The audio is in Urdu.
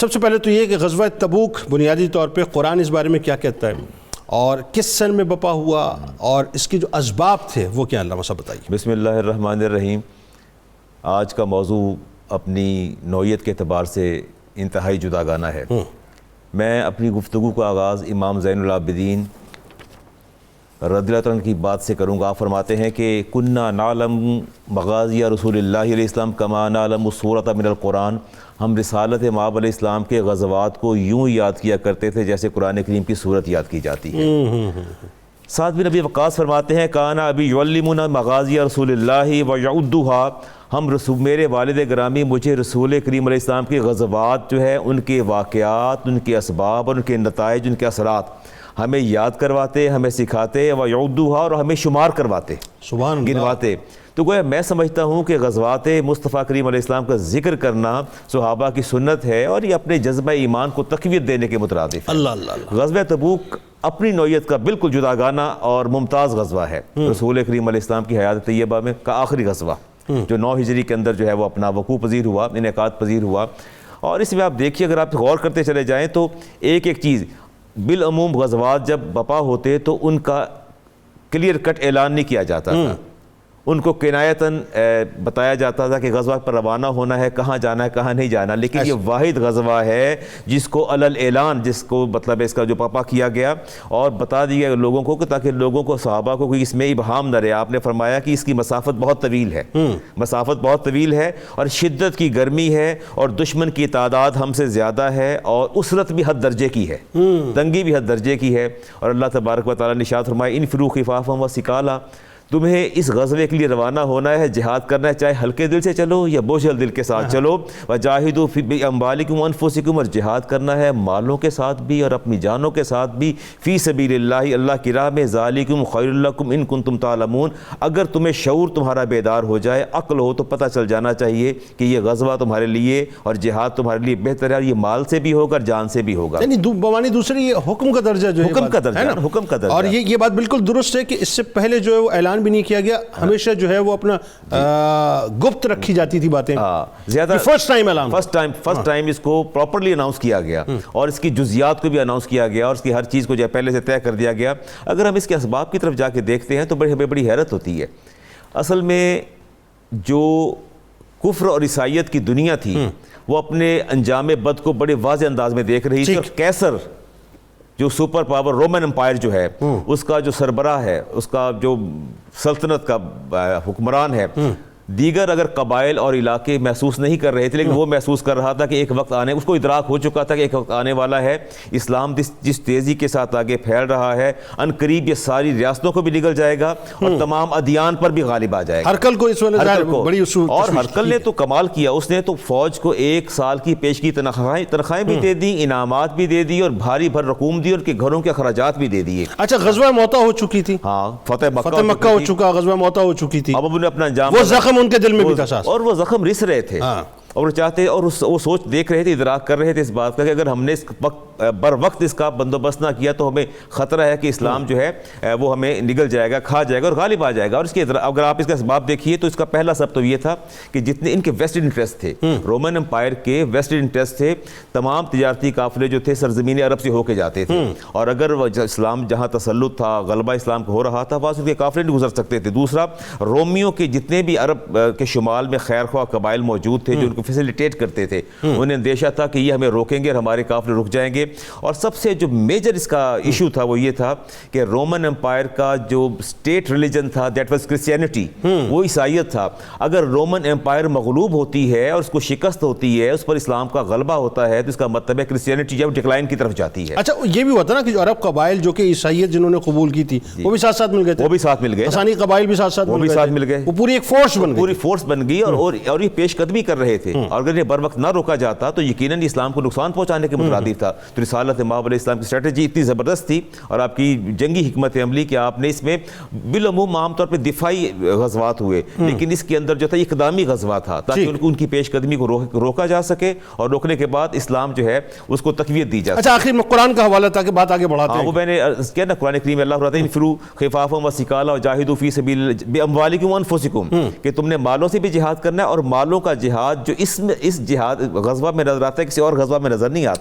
سب سے پہلے تو یہ کہ غزوہ تبوک بنیادی طور پہ قرآن اس بارے میں کیا کہتا ہے اور کس سن میں بپا ہوا اور اس کے جو اسباب تھے وہ کیا، علامہ صاحب بتائیے۔ بسم اللہ الرحمن الرحیم۔ آج کا موضوع اپنی نوعیت کے اعتبار سے انتہائی جداگانہ ہے۔ میں اپنی گفتگو کا آغاز امام زین العابدین رضی اللہ عنہ کی بات سے کروں گا۔ آپ فرماتے ہیں کہ کننا نعلم مغازی رسول اللہ علیہ السلام کما نعلم السورۃ من القرآن، ہم رسالت مآب علیہ السلام کے غزوات کو یوں یاد کیا کرتے تھے جیسے قرآن کریم کی صورت یاد کی جاتی ہے۔ سعد بن ابی وقاص فرماتے ہیں کانا ابی یعلمنا مغازی رسول اللہ ویعدھا، میرے والد گرامی مجھے رسول کریم علیہ السلام کے غزوات جو ہے ان کے واقعات، ان کے اسباب اور ان کے نتائج، ان کے اثرات ہمیں یاد کرواتے، ہمیں سکھاتے، ویعدھا اور ہمیں شمار کرواتے، سبحان اللہ، گنواتے۔ تو گویا میں سمجھتا ہوں کہ غزوات مصطفیٰ کریم علیہ السلام کا ذکر کرنا صحابہ کی سنت ہے اور یہ اپنے جذبہ ایمان کو تقویت دینے کے مترادف ہے۔ اللہ اللہ۔ غزوہ تبوک اپنی نوعیت کا بالکل جداگانہ اور ممتاز غزوہ ہے۔ رسول کریم علیہ السلام کی حیات طیبہ میں کا آخری غزوہ جو 9 ہجری کے اندر جو ہے وہ اپنا وقوع پذیر ہوا، انعقاد پذیر ہوا۔ اور اس میں آپ دیکھیے، اگر آپ غور کرتے چلے جائیں تو ایک ایک چیز بالعموم غزوات جب بپا ہوتے تو ان کا کلیئر کٹ اعلان نہیں کیا جاتا تھا، ان کو کنایتاً بتایا جاتا تھا کہ غزوہ پر روانہ ہونا ہے، کہاں جانا ہے کہاں نہیں جانا، لیکن یہ واحد غزوہ ہے جس کو علل اعلان، جس کو مطلب اس کا جو بپا کیا گیا اور بتا دیا لوگوں کو، تاکہ لوگوں کو، صحابہ کو کوئی اس میں ابہام نہ رہے۔ آپ نے فرمایا کہ اس کی مسافت بہت طویل ہے، مسافت بہت طویل ہے اور شدت کی گرمی ہے اور دشمن کی تعداد ہم سے زیادہ ہے اور اسرت بھی حد درجے کی ہے، تنگی بھی حد درجے کی ہے۔ اور اللہ تبارک و تعالیٰ نے ارشاد فرمایا انفروا خفافا وثقالا، تمہیں اس غزوے کے لیے روانہ ہونا ہے، جہاد کرنا ہے، چاہے ہلکے دل سے چلو یا بوجھل دل کے ساتھ چلو۔ وجاہدوا فی اموالکم وانفسکم، اور جہاد کرنا ہے مالوں کے ساتھ بھی اور اپنی جانوں کے ساتھ بھی، فی سبیل اللہ، اللہ کی راہ میں، ذالکم خیر لکم ان کنتم تعلمون، اگر تمہیں شعور تمہارا بیدار ہو جائے، عقل ہو تو پتہ چل جانا چاہیے کہ یہ غزوہ تمہارے لیے اور جہاد تمہارے لیے بہتر ہے، اور یہ مال سے بھی ہوگا اور جان سے بھی ہوگا۔ یعنی بمعنی دوسری یہ حکم کا درجہ جو ہے، حکم کا درجہ، حکم کا درجہ۔ اور یہ بات بالکل درست ہے کہ اس سے پہلے جو ہے وہ اعلان بھی نہیں کیا گیا، ہمیشہ جو ہے وہ اپنا گپت رکھی جاتی تھی باتیں، زیادہ فرسٹ ٹائم اعلان، فرسٹ ٹائم اس کو پراپرلی اناؤنس کیا گیا اور اس کی جزیات کو بھی اناؤنس کیا گیا اور اس کی ہر چیز کو جو ہے پہلے سے طے کر دیا گیا۔ اگر ہم اس کے اسباب کی طرف جا کے دیکھتے ہیں تو ہمیں بڑی حیرت ہوتی ہے۔ اصل میں جو کفر اور عیسائیت کی دنیا تھی وہ اپنے انجام بد کو بڑے واضح انداز میں دیکھ رہی تھی، اور کیسر جو سپر پاور رومن امپائر جو ہے، اس کا جو سربراہ ہے، اس کا جو سلطنت کا حکمران ہے، دیگر اگر قبائل اور علاقے محسوس نہیں کر رہے تھے، لیکن وہ محسوس کر رہا تھا کہ ایک وقت آنے، اس کو ادراک ہو چکا تھا کہ ایک وقت آنے والا ہے، اسلام جس تیزی کے ساتھ آگے پھیل رہا ہے، ان قریب یہ ساری ریاستوں کو بھی نگل جائے گا اور تمام ادیان پر بھی غالب آ جائے گا۔ ہرقل کو اس بڑی اور ہرقل نے تو کمال کیا، اس نے تو فوج کو 1 سال کی پیشگی تنخواہیں بھی دے دی، انعامات بھی دے دی اور بھاری بھر رقوم دی اور کے گھروں کے اخراجات بھی دے دیے۔ اچھا، غزوہ موتا ہو چکی تھی، ہاں، فتح مکہ ہو چکا، غزوہ موتا ہو چکی تھی، اب انہوں نے اپنا انجام، وہ زخم ان کے دل میں بھی تھا اور وہ زخم رس رہے تھے اور وہ چاہتے، اور وہ سوچ دیکھ رہے تھے، ادراک کر رہے تھے اس بات کا کہ اگر ہم نے اس بر وقت اس کا بندوبست نہ کیا تو ہمیں خطرہ ہے کہ اسلام جو ہے وہ ہمیں نگل جائے گا، کھا جائے گا اور غالب آ جائے گا۔ اور اس کے اگر آپ اس کا اسباب دیکھیے تو اس کا پہلا سبب تو یہ تھا کہ جتنے ان کے ویسٹڈ انٹرسٹ تھے، رومن امپائر کے ویسٹڈ انٹرسٹ تھے، تمام تجارتی قافلے جو تھے سرزمین عرب سے ہو کے جاتے تھے، اور اگر اسلام جہاں تسلط تھا، غلبہ اسلام کو ہو رہا تھا، وہاں سے ان کے قافلے نہیں گزر سکتے تھے۔ دوسرا، رومیوں کے جتنے بھی عرب کے شمال میں خیر خواہ قبائل موجود تھے جو ان کو فیسیلیٹیٹ کرتے تھے، انہیں اندیشہ تھا کہ یہ ہمیں روکیں گے اور ہمارے قافلے رک جائیں گے۔ اور سب سے جو میجر اس کا ایشو تھا وہ یہ تھا کہ رومن امپائر کا جو اسٹیٹ ریلیجن تھا دیٹ واز کرسچینٹی، وہ عیسائیت تھا۔ اگر رومن امپائر مغلوب ہوتی ہے اور اس کو شکست ہوتی ہے، اس پر اسلام کا غلبہ ہوتا ہے، تو اس کا مطلب ہے کرسچینٹی جب ڈکلائن کی طرف جاتی ہے۔ اچھا، یہ بھی ہوتا نا کہ جو عرب قبائل جو کہ عیسائیت جنہوں نے قبول کی تھی وہ بھی ساتھ ساتھ مل گئے تھے، وہ بھی ساتھ مل گئے، حسانی قبائل بھی ساتھ ساتھ مل گئے، وہ پوری ایک فورس بن گئی، پوری فورس بن گئی اور یہ پیش قدمی کر رہے تھے، اور اگر یہ بر وقت نہ روکا جاتا تو یقیناً اسلام کو نقصان پہنچانے کے مترادف تھا۔ تو رسالت مآب علیہ السلام کی اسٹریٹجی اتنی زبردست تھی اور آپ کی جنگی حکمت عملی کہ آپ نے اس میں بالعموم عام طور پہ دفاعی غزوات ہوئے، لیکن اس کے اندر جو تھا اقدامی غزوہ تھا تاکہ ان کی پیش قدمی کو روکا جا سکے اور روکنے کے بعد اسلام جو ہے اس کو تقویت دی جا سکے۔ اچھا، آخر میں قرآن کا حوالہ تھا کہ بات آگے بڑھاتے ہیں، وہ میں نے کیا نا، قرآن کریم میں اللہ فرماتا ہے انفروا خفافا وثقالا وجاہدوا فی سبیل باموالکم وانفسکم، کہ تم نے مالوں سے بھی جہاد کرنا ہے، اور مالوں کا جہاد جو اس میں اس جہاد غزوہ میں نظر آتا ہے، کسی اور غزوہ میں نظر نہیں آتا.